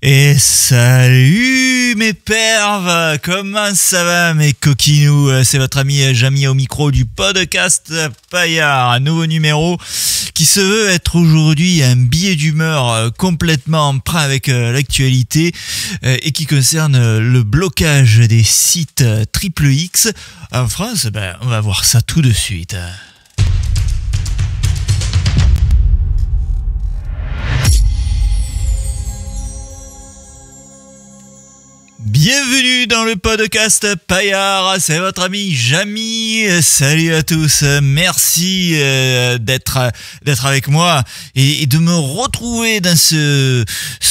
Et salut mes perves, comment ça va mes coquinous? C'est votre ami Jamy au micro du podcast Paillard, un nouveau numéro qui se veut être aujourd'hui un billet d'humeur complètement emprunt avec l'actualité et qui concerne le blocage des sites XXX en France. On va voir ça tout de suite. Bienvenue dans le podcast Paillard, c'est votre ami Jamy. Salut à tous, merci d'être avec moi et de me retrouver dans ce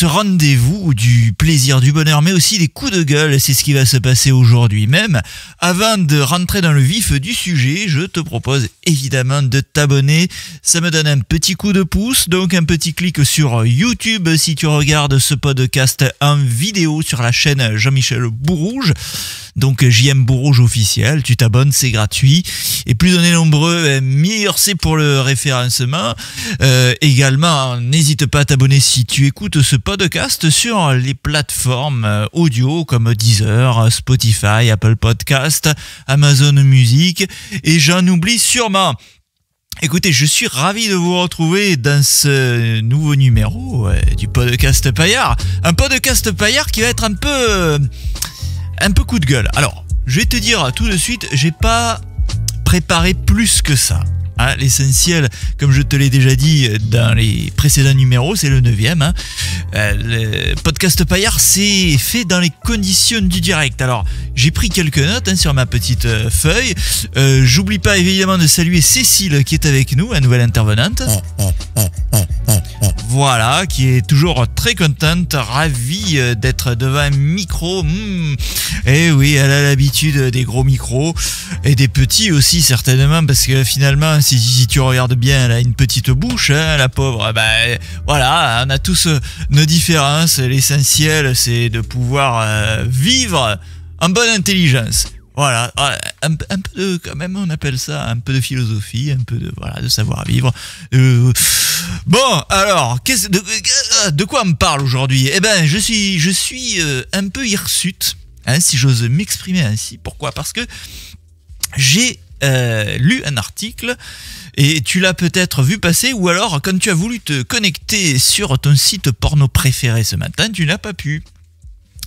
rendez-vous du plaisir, du bonheur, mais aussi des coups de gueule. C'est ce qui va se passer aujourd'hui même. Avant de rentrer dans le vif du sujet, je te propose évidemment de t'abonner. Ça me donne un petit coup de pouce, donc un petit clic sur YouTube si tu regardes ce podcast en vidéo sur la chaîne Jean-Michel Bourrouge, donc JM Bourrouge officiel. Tu t'abonnes, c'est gratuit, et plus on est nombreux, meilleur c'est pour le référencement. Également, n'hésite pas à t'abonner si tu écoutes ce podcast sur les plateformes audio comme Deezer, Spotify, Apple Podcast, Amazon Music, et j'en oublie sûrement. Écoutez, je suis ravi de vous retrouver dans ce nouveau numéro du podcast Paillard. Un podcast Paillard qui va être un peu coup de gueule. Alors, je vais te dire tout de suite, j'ai pas préparé plus que ça. Hein, l'essentiel, comme je te l'ai déjà dit dans les précédents numéros, c'est le 9e. Le podcast Paillard, c'est fait dans les conditions du direct. Alors, j'ai pris quelques notes sur ma petite feuille. J'oublie pas évidemment de saluer Cécile qui est avec nous, une nouvelle intervenante. Voilà, qui est toujours très contente, ravie d'être devant un micro. Et oui, elle a l'habitude des gros micros et des petits aussi certainement, parce que finalement, si tu regardes bien, elle a une petite bouche, la pauvre. Voilà, on a tous nos différences. L'essentiel, c'est de pouvoir vivre en bonne intelligence. Voilà, un peu de, quand même, on appelle ça un peu de philosophie, un peu de savoir-vivre. Bon, alors, de quoi on me parle aujourd'hui? Je suis un peu hirsute, si j'ose m'exprimer ainsi. Pourquoi? Parce que j'ai lu un article, et tu l'as peut-être vu passer, ou alors quand tu as voulu te connecter sur ton site porno préféré ce matin, tu n'as pas pu.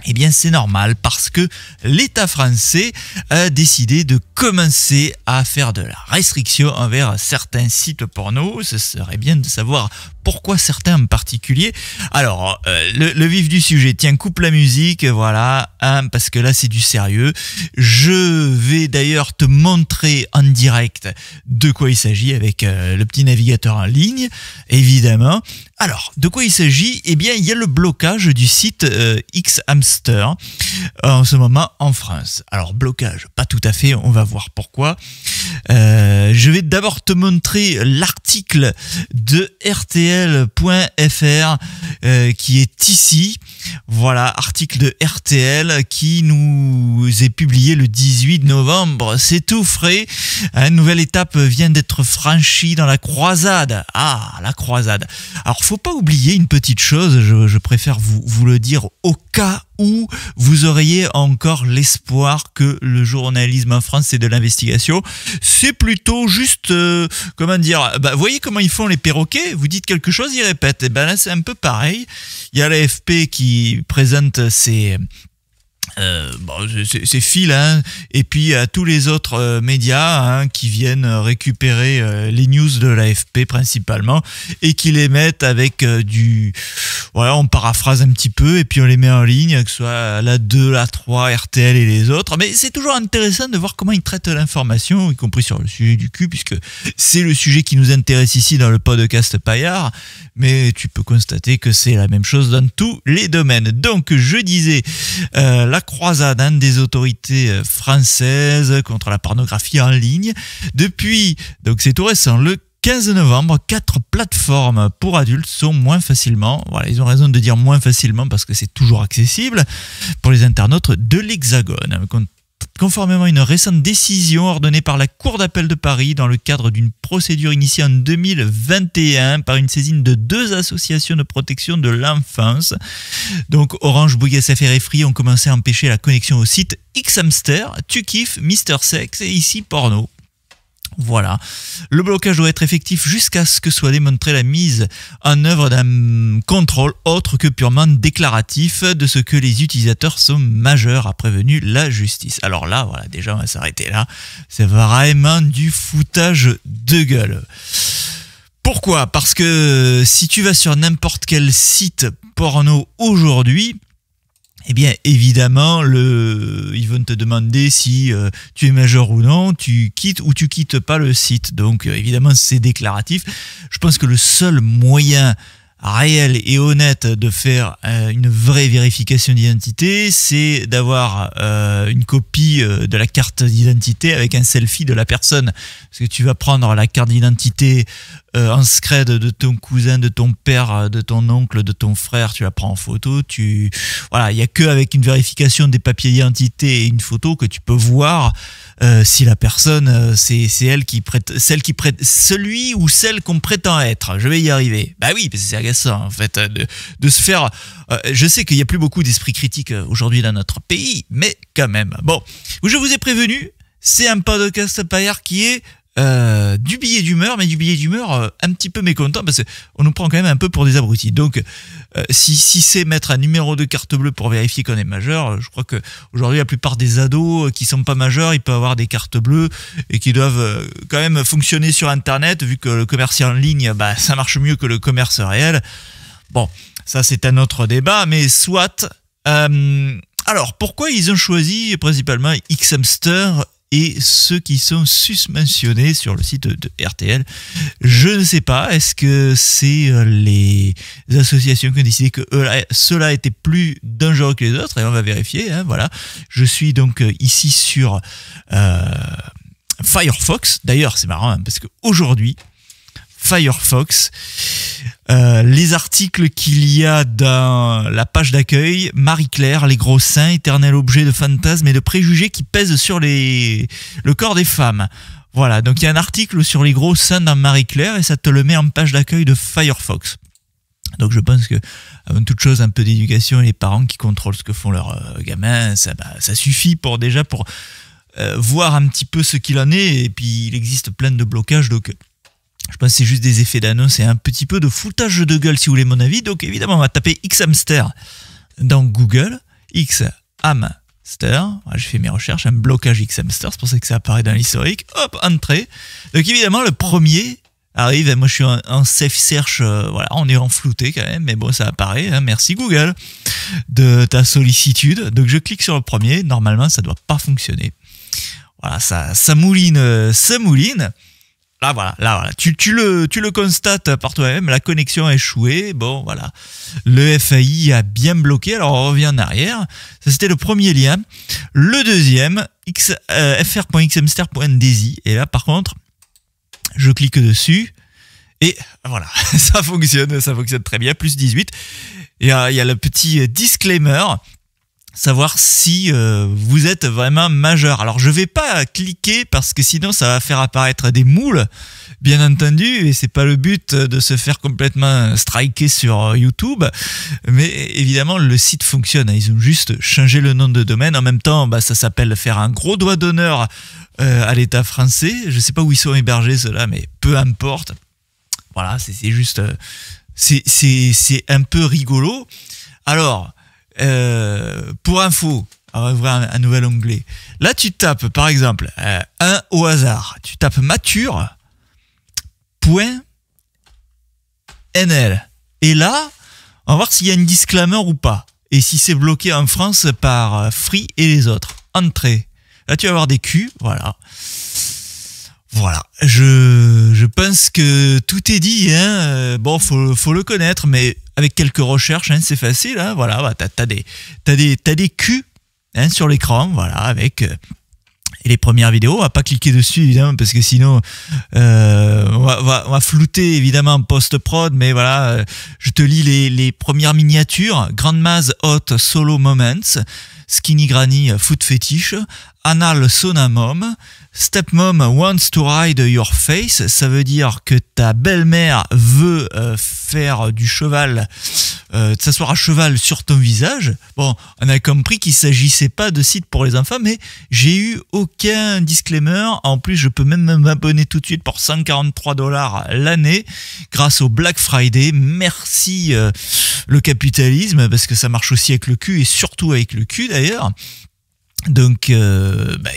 Eh bien, c'est normal, parce que l'État français a décidé de commencer à faire de la restriction envers certains sites porno. Ce serait bien de savoir pourquoi certains en particulier. Alors, le vif du sujet, tiens, coupe la musique, voilà, parce que là, c'est du sérieux. Je vais d'ailleurs te montrer en direct de quoi il s'agit avec le petit navigateur en ligne, évidemment. Alors, de quoi il s'agit? Eh bien, il y a le blocage du site Xhamster en ce moment en France. Alors, blocage, pas tout à fait, on va voir pourquoi. Je vais d'abord te montrer l'article de RTL.fr qui est ici. Voilà, article de RTL qui nous est publié le 18 novembre. C'est tout frais. Une nouvelle étape vient d'être franchie dans la croisade. Ah, la croisade. Alors, faut pas oublier une petite chose, je préfère vous le dire au cas où vous auriez encore l'espoir que le journalisme en France, c'est de l'investigation. C'est plutôt juste, vous voyez comment ils font les perroquets? Vous dites quelque chose, ils répètent. Et là, c'est un peu pareil. Il y a l'AFP qui présente ses fils, et puis à tous les autres médias qui viennent récupérer les news de l'AFP principalement, et qui les mettent avec on paraphrase un petit peu et puis on les met en ligne, que ce soit la 2, la 3, RTL et les autres. Mais c'est toujours intéressant de voir comment ils traitent l'information, y compris sur le sujet du cul, puisque c'est le sujet qui nous intéresse ici dans le podcast Paillard, mais tu peux constater que c'est la même chose dans tous les domaines. Donc je disais, la croisade des autorités françaises contre la pornographie en ligne. Depuis, donc c'est tout récent, le 15 novembre, 4 plateformes pour adultes sont moins facilement, voilà, ils ont raison de dire moins facilement parce que c'est toujours accessible pour les internautes de l'Hexagone. conformément à une récente décision ordonnée par la Cour d'appel de Paris dans le cadre d'une procédure initiée en 2021 par une saisine de 2 associations de protection de l'enfance. Donc Orange, Bouygues SFR et Free ont commencé à empêcher la connexion au site Xhamster, Tu kiffes, Mister Sex et ici Porno. Voilà. Le blocage doit être effectif jusqu'à ce que soit démontrée la mise en œuvre d'un contrôle autre que purement déclaratif de ce que les utilisateurs sont majeurs, a prévenu la justice. Alors là, voilà, déjà on va s'arrêter là. C'est vraiment du foutage de gueule. Pourquoi ? Parce que si tu vas sur n'importe quel site porno aujourd'hui, eh bien, évidemment, ils vont te demander si tu es majeur ou non, tu quittes ou tu quittes pas le site. Donc, évidemment, c'est déclaratif. Je pense que le seul moyen réel et honnête de faire une vraie vérification d'identité, c'est d'avoir une copie de la carte d'identité avec un selfie de la personne. Parce que tu vas prendre la carte d'identité en scred de ton cousin, de ton père, de ton oncle, de ton frère, tu la prends en photo. Voilà, il n'y a qu'avec une vérification des papiers d'identité et une photo que tu peux voir si la personne, c'est elle qui prête, celui ou celle qu'on prétend être. Je vais y arriver. Bah oui, parce que c'est agaçant en fait de se faire. Je sais qu'il n'y a plus beaucoup d'esprit critique aujourd'hui dans notre pays, mais quand même. Bon, je vous ai prévenu, c'est un podcast paillard qui est du billet d'humeur, mais du billet d'humeur un petit peu mécontent parce qu'on nous prend quand même un peu pour des abrutis. Donc, si c'est mettre un numéro de carte bleue pour vérifier qu'on est majeur, je crois que aujourd'hui la plupart des ados qui sont pas majeurs, ils peuvent avoir des cartes bleues et qui doivent quand même fonctionner sur Internet, vu que le commerce en ligne, bah, ça marche mieux que le commerce réel. Bon, ça c'est un autre débat, mais soit. Alors, pourquoi ils ont choisi principalement Xhamster et ceux qui sont susmentionnés sur le site de RTL? Je ne sais pas. Est-ce que c'est les associations qui ont décidé que ceux-là étaient plus dangereux que les autres? Et on va vérifier. Hein, voilà. Je suis donc ici sur Firefox. D'ailleurs, c'est marrant hein, parce qu'aujourd'hui, Firefox, les articles qu'il y a dans la page d'accueil, Marie-Claire, les gros seins, éternel objet de fantasmes et de préjugés qui pèsent sur le corps des femmes. Voilà, donc il y a un article sur les gros seins dans Marie-Claire et ça te le met en page d'accueil de Firefox. Donc je pense que, avant toute chose, un peu d'éducation et les parents qui contrôlent ce que font leurs gamins, ça suffit pour voir un petit peu ce qu'il en est. Et puis il existe plein de blocages, donc je pense que c'est juste des effets d'annonce et un petit peu de foutage de gueule si vous voulez mon avis. Donc évidemment on va taper Xhamster dans Google, Xhamster, voilà, j'ai fait mes recherches, un blocage Xhamster, c'est pour ça que ça apparaît dans l'historique, hop, entrée. Donc évidemment le premier arrive, moi je suis en safe search, voilà, on est en flouté quand même, mais bon ça apparaît, hein, merci Google de ta sollicitude. Donc je clique sur le premier, normalement ça doit pas fonctionner. Voilà, ça mouline, ça mouline. Là voilà, tu le constates par toi-même, la connexion a échoué, bon voilà, le FAI a bien bloqué, alors on revient en arrière, ça c'était le premier lien. Le deuxième, fr.xhamster.desi, et là par contre, je clique dessus, et voilà, ça fonctionne très bien, plus 18, et il y a le petit disclaimer, savoir si vous êtes vraiment majeur. Alors je vais pas cliquer parce que sinon ça va faire apparaître des moules, bien entendu, et c'est pas le but de se faire complètement striker sur YouTube, mais évidemment le site fonctionne, ils ont juste changé le nom de domaine. En même temps, ça s'appelle faire un gros doigt d'honneur à l'État français. Je sais pas où ils sont hébergés ceux-là, mais peu importe. Voilà, c'est juste c'est un peu rigolo. Alors pour info, on va ouvrir un nouvel onglet. Là, tu tapes, par exemple, un au hasard. Tu tapes mature.nl. Et là, on va voir s'il y a une disclaimer ou pas. Et si c'est bloqué en France par Free et les autres. Entrée. Là, tu vas avoir des culs. Voilà. Voilà. Je pense que tout est dit. Hein. Bon, faut le connaître, mais avec quelques recherches, hein, c'est facile. Hein. Voilà, t'as des culs hein, sur l'écran. Voilà, avec Et les premières vidéos, on va pas cliquer dessus évidemment parce que sinon on va flouter évidemment en post-prod, mais voilà, je te lis les premières miniatures. Grandma's Hot Solo Moments, Skinny Granny Foot Fetish, Anal Sauna Mom, Stepmom Wants to Ride Your Face, ça veut dire que ta belle-mère veut faire du cheval, s'asseoir à cheval sur ton visage. Bon, on a compris qu'il s'agissait pas de sites pour les enfants, mais j'ai eu aucun disclaimer. En plus, je peux même m'abonner tout de suite pour $143 l'année grâce au Black Friday. Merci le capitalisme, parce que ça marche aussi avec le cul et surtout avec le cul d'ailleurs. Donc,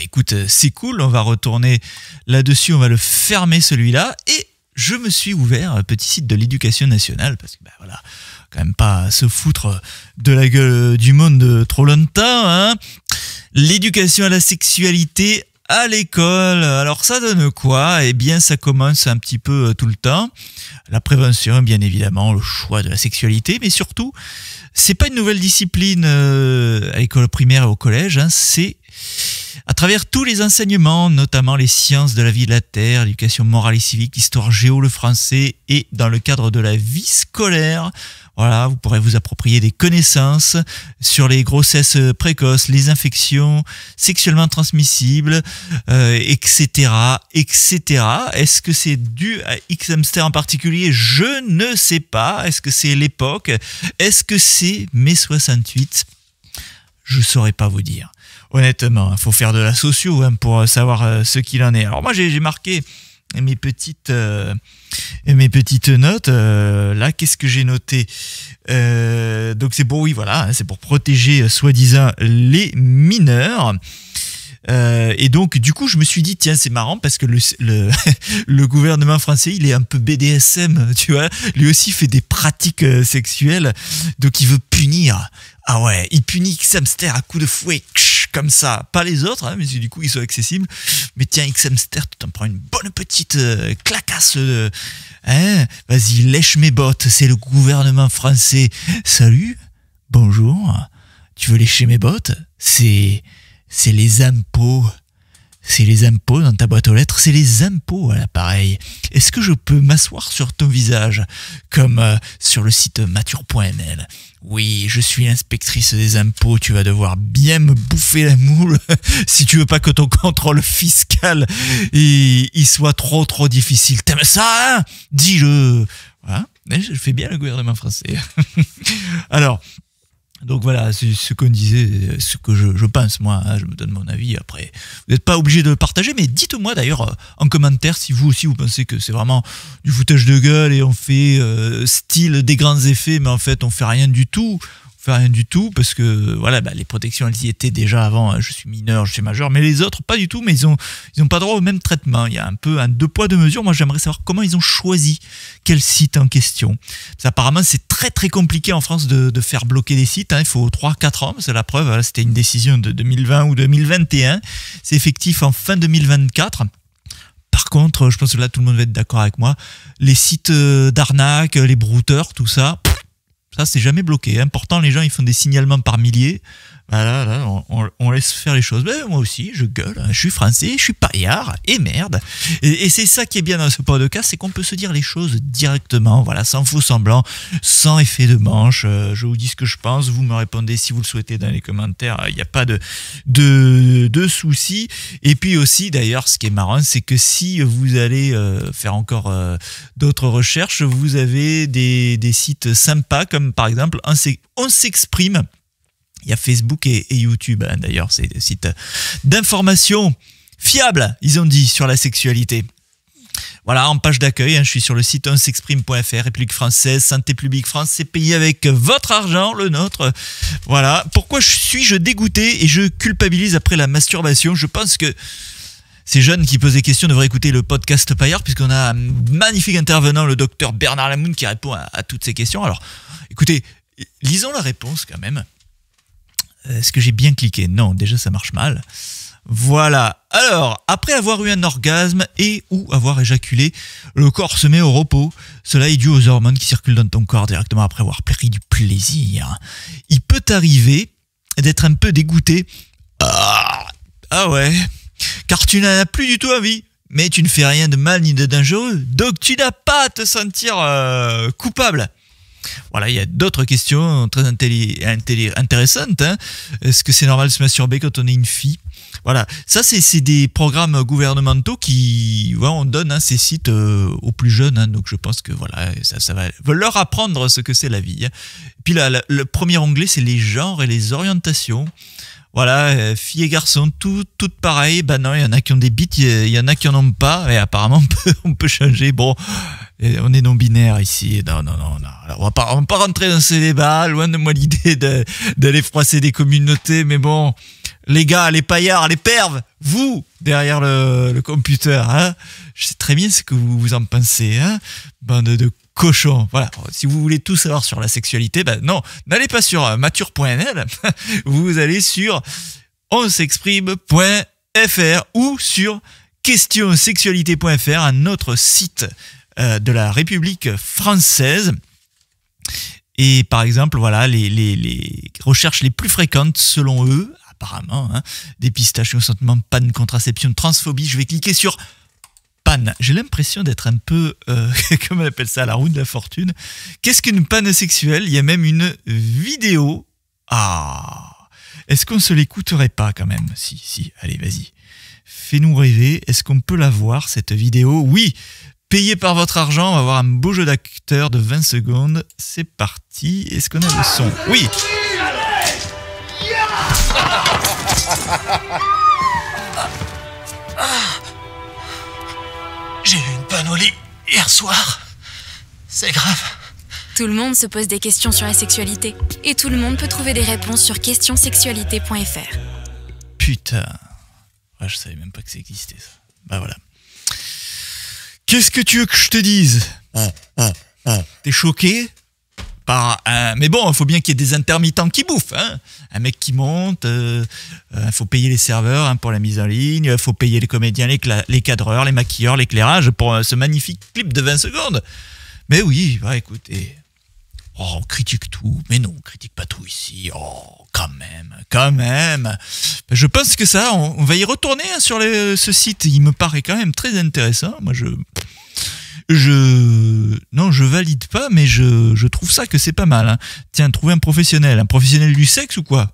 écoute, c'est cool, on va retourner là-dessus, on va le fermer celui-là, et je me suis ouvert un petit site de l'éducation nationale, parce que, voilà, quand même pas se foutre de la gueule du monde trop longtemps, hein. L'éducation à la sexualité à l'école, alors ça donne quoi? Eh bien, ça commence un petit peu tout le temps. La prévention, bien évidemment, le choix de la sexualité, mais surtout, c'est pas une nouvelle discipline à l'école primaire et au collège, hein, c'est à travers tous les enseignements, notamment les sciences de la vie de la Terre, l'éducation morale et civique, l'histoire géo, le français, et dans le cadre de la vie scolaire. Voilà, vous pourrez vous approprier des connaissances sur les grossesses précoces, les infections sexuellement transmissibles, etc., etc. Est-ce que c'est dû à X-Hamster en particulier? Je ne sais pas. Est-ce que c'est l'époque? Est-ce que c'est mai 68? Je saurais pas vous dire. Honnêtement, il faut faire de la socio pour savoir ce qu'il en est. Alors moi, j'ai marqué mes petites notes. Là, qu'est-ce que j'ai noté? Donc c'est pour, oui, voilà, c'est pour protéger soi-disant les mineurs. Et donc du coup je me suis dit tiens, c'est marrant parce que le gouvernement français, il est un peu BDSM, tu vois, lui aussi fait des pratiques sexuelles, donc il veut punir. Ah ouais, il punit X-Hamster à coups de fouet, comme ça, pas les autres, hein, mais du coup ils sont accessibles. Mais tiens, X-Hamster, tu t'en prends une bonne petite clacasse, hein, vas-y, lèche mes bottes, c'est le gouvernement français. Salut, bonjour, tu veux lécher mes bottes? C'est les impôts. C'est les impôts dans ta boîte aux lettres. C'est les impôts à l'appareil. Est-ce que je peux m'asseoir sur ton visage comme sur le site mature.nl? Oui, je suis l'inspectrice des impôts. Tu vas devoir bien me bouffer la moule si tu veux pas que ton contrôle fiscal il soit trop difficile. T'aimes ça, hein? Dis-le. Voilà. Je fais bien le gouvernement français. Alors... Donc voilà, c'est ce qu'on disait, ce que je pense moi, hein, je me donne mon avis après. Vous n'êtes pas obligé de le partager, mais dites-moi d'ailleurs en commentaire si vous aussi vous pensez que c'est vraiment du foutage de gueule et on fait style des grands effets, mais en fait on fait rien du tout. Rien du tout, parce que voilà, les protections elles y étaient déjà avant, hein. Je suis mineur, je suis majeur, mais les autres pas du tout, mais ils ont pas droit au même traitement. Il y a un peu un deux poids deux mesures. Moi j'aimerais savoir comment ils ont choisi quel site en question. Apparemment c'est très compliqué en France de faire bloquer des sites, hein. Il faut 3-4 ans, c'est la preuve, voilà, c'était une décision de 2020 ou 2021, c'est effectif en fin 2024. Par contre, je pense que là tout le monde va être d'accord avec moi, les sites d'arnaque, les brouteurs, tout ça, ça, c'est jamais bloqué, hein. Pourtant, les gens, ils font des signalements par milliers. Voilà, là, on laisse faire les choses. Mais moi aussi, je gueule, hein. Je suis français, je suis paillard, et merde. Et c'est ça qui est bien dans ce podcast, c'est qu'on peut se dire les choses directement, voilà, sans faux semblant, sans effet de manche. Je vous dis ce que je pense, vous me répondez si vous le souhaitez dans les commentaires. Il n'y a pas de soucis. Et puis aussi, d'ailleurs, ce qui est marrant, c'est que si vous allez faire encore d'autres recherches, vous avez des sites sympas, comme par exemple, on s'exprime. Il y a Facebook et YouTube, hein, d'ailleurs, c'est des sites d'information fiables, ils ont dit, sur la sexualité. Voilà, en page d'accueil, hein, je suis sur le site onsexprime.fr, République française, Santé publique France, c'est payé avec votre argent, le nôtre. Voilà, pourquoi suis-je dégoûté et je culpabilise après la masturbation? Je pense que ces jeunes qui posent des questions devraient écouter le podcast Paillard, puisqu'on a un magnifique intervenant, le docteur Bernard Lamoun, qui répond à toutes ces questions. Alors, écoutez, lisons la réponse quand même. Est-ce que j'ai bien cliqué? Non, déjà ça marche mal. Voilà. Alors, après avoir eu un orgasme et ou avoir éjaculé, le corps se met au repos. Cela est dû aux hormones qui circulent dans ton corps directement après avoir pris du plaisir. Il peut arriver d'être un peu dégoûté. Ah ouais. car tu n'en as plus du tout envie. Mais tu ne fais rien de mal ni de dangereux, donc tu n'as pas à te sentir coupable. Voilà, il y a d'autres questions très intéressantes. Hein. Est-ce que c'est normal de se masturber quand on est une fille? Voilà, ça c'est des programmes gouvernementaux qui, voilà, on donne ces sites aux plus jeunes. Hein, donc je pense que voilà, ça va leur apprendre ce que c'est la vie. Hein. Puis là, le premier onglet, c'est les genres et les orientations. Voilà, filles et garçons, toutes pareilles. Ben non, il y en a qui ont des bites, il y en a qui en ont pas. Et apparemment, on peut changer. Bon, on est non-binaire ici. Non. Alors, on va pas rentrer dans ces débats. Loin de moi l'idée d'aller froisser des communautés. Mais bon, les gars, les paillards, les perves, vous, derrière le computer, hein, je sais très bien ce que vous en pensez. Hein, bande de cochon. Voilà. Si vous voulez tout savoir sur la sexualité, ben non, n'allez pas sur mature.nl, vous allez sur onsexprime.fr ou sur questionsexualité.fr, un autre site de la République française. Et par exemple, voilà, les recherches les plus fréquentes selon eux, apparemment, hein, dépistage, consentement, panne, contraception, transphobie. Je vais cliquer sur panne. J'ai l'impression d'être un peu, comment on appelle ça, la roue de la fortune. Qu'est-ce qu'une panne sexuelle? Il y a même une vidéo. Ah, est-ce qu'on se l'écouterait pas quand même? Si, allez, vas-y. Fais-nous rêver. Est-ce qu'on peut la voir, cette vidéo? Oui, payé par votre argent. On va voir un beau jeu d'acteur de 20 secondes. C'est parti. Est-ce qu'on a le son? Oui. J'ai eu une panne au lit hier soir. C'est grave. Tout le monde se pose des questions sur la sexualité. Et tout le monde peut trouver des réponses sur questionsexualité.fr. Putain. Ouais, je savais même pas que ça existait, ça. Bah voilà. Qu'est-ce que tu veux que je te dise? T'es choqué par mais bon, il faut bien qu'il y ait des intermittents qui bouffent. Hein. Un mec qui monte, faut payer les serveurs pour la mise en ligne, il faut payer les comédiens, les cadreurs, les maquilleurs, l'éclairage pour ce magnifique clip de 20 secondes. Mais oui, bah écoutez, on critique tout, mais non, on critique pas tout ici. Oh, quand même. Je pense que ça, on va y retourner hein, sur ce site, il me paraît quand même très intéressant. Moi, non, je valide pas, mais je trouve ça que c'est pas mal. Hein. Tiens, trouver un professionnel du sexe ou quoi?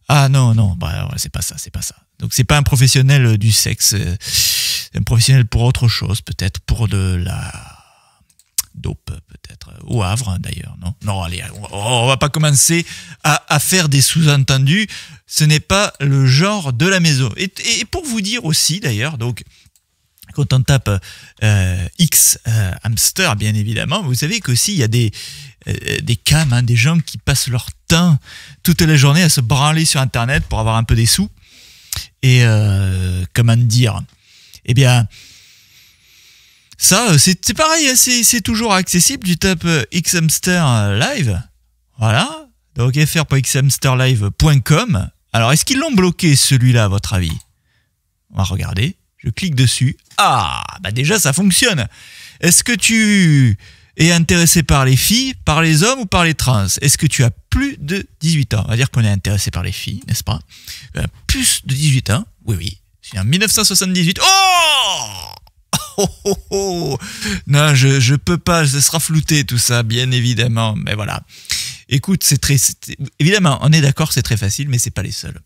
Ah non, bah ouais, c'est pas ça. Donc c'est pas un professionnel du sexe, c'est un professionnel pour autre chose, peut-être pour de la dope, peut-être au Havre hein, d'ailleurs. Non, allez, on va pas commencer à faire des sous-entendus. Ce n'est pas le genre de la maison. Et pour vous dire aussi d'ailleurs, donc. Quand on tape X hamster, bien évidemment, vous savez qu'aussi il y a des cams, hein, des gens qui passent leur temps toute la journée à se branler sur Internet pour avoir un peu des sous. Et comment dire? Eh bien, ça, c'est pareil, hein, c'est toujours accessible. Tu tapes X hamster live, voilà. Donc fr.xhamsterlive.com. Alors, est-ce qu'ils l'ont bloqué celui-là, à votre avis? On va regarder. Je clique dessus. Ah, bah déjà ça fonctionne. Est-ce que tu es intéressé par les filles, par les hommes ou par les trans? Est-ce que tu as plus de 18 ans? On va dire qu'on est intéressé par les filles, n'est-ce pas? Plus de 18 ans? Oui. C'est en 1978. Oh non, je peux pas, ce sera flouté tout ça, bien évidemment. Mais voilà. Écoute, évidemment, on est d'accord, c'est très facile, mais c'est pas les seuls.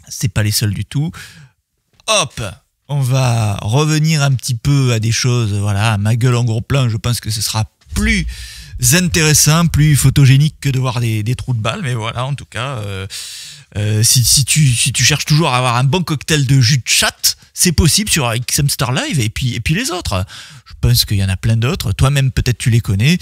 C'est pas les seuls du tout. Hop! On va revenir un petit peu à des choses, voilà, ma gueule en gros plan, je pense que ce sera plus intéressant, plus photogénique que de voir des trous de balles, mais voilà, en tout cas, si tu cherches toujours à avoir un bon cocktail de jus de chatte, c'est possible sur Xhamster Live, et puis les autres. Je pense qu'il y en a plein d'autres, toi-même peut-être tu les connais,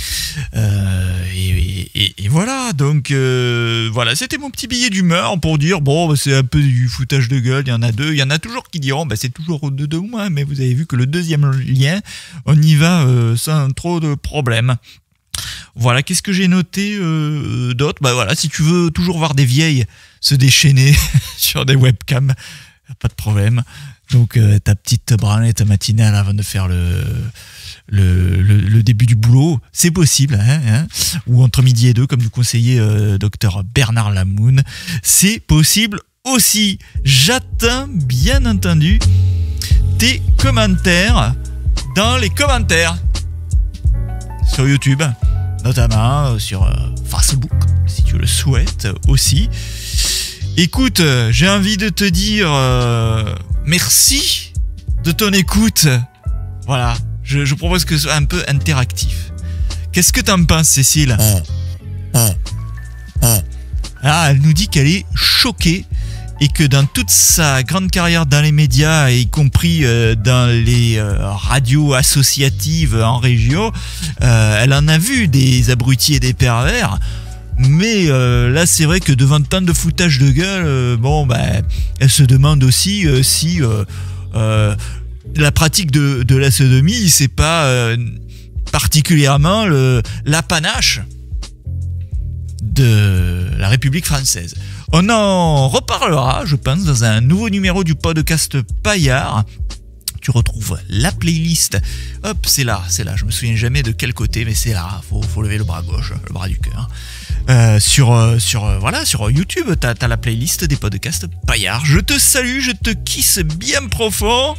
et voilà, donc voilà, c'était mon petit billet d'humeur pour dire, bon, c'est un peu du foutage de gueule, il y en a deux, il y en a toujours qui diront, c'est toujours de moins, mais vous avez vu que le deuxième lien, on y va sans trop de problèmes. Voilà, qu'est-ce que j'ai noté d'autre? Bah voilà, si tu veux toujours voir des vieilles se déchaîner sur des webcams, pas de problème. Donc ta petite branlette matinale avant de faire le début du boulot, c'est possible, hein, ou entre midi et deux, comme nous conseillait docteur Bernard Lamoun, c'est possible aussi, j'attends bien entendu tes commentaires dans les commentaires sur YouTube, notamment sur Facebook, si tu le souhaites aussi. Écoute, j'ai envie de te dire merci de ton écoute. Voilà, je propose que ce soit un peu interactif. Qu'est-ce que t'en penses, Cécile ? Ah, elle nous dit qu'elle est choquée et que dans toute sa grande carrière dans les médias, y compris dans les radios associatives en région, elle en a vu des abrutis et des pervers. Mais là, c'est vrai que devant tant de foutage de gueule, elle se demande aussi si la pratique de la sodomie, c'est pas particulièrement l'apanage de la République française. On en reparlera, je pense, dans un nouveau numéro du podcast Paillard. Tu retrouves la playlist. Hop, c'est là. Je me souviens jamais de quel côté, mais c'est là. Faut lever le bras gauche, le bras du cœur. Sur YouTube, t'as la playlist des podcasts Paillard. Je te salue, je te kisse bien profond.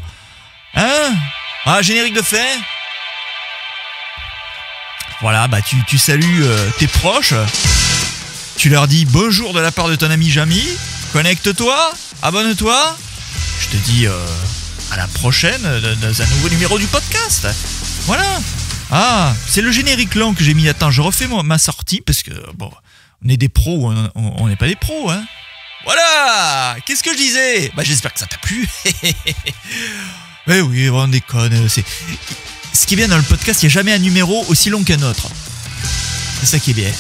Hein ? Ah, générique de fin. Voilà, tu salues tes proches. Tu leur dis bonjour de la part de ton ami Jamy. Connecte-toi, abonne-toi. Je te dis à la prochaine dans un nouveau numéro du podcast. Voilà. Ah, c'est le générique long que j'ai mis. Attends, je refais ma sortie parce que on est des pros, on n'est pas des pros, hein. Voilà. Qu'est-ce que je disais ? J'espère que ça t'a plu. Mais oui, on déconne. Ce qui est bien dans le podcast, il n'y a jamais un numéro aussi long qu'un autre. C'est ça qui est bien.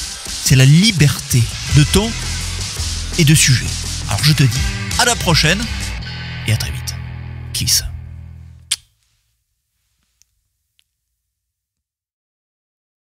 C'est la liberté de ton et de sujet. Alors je te dis à la prochaine et à très vite. Kiss.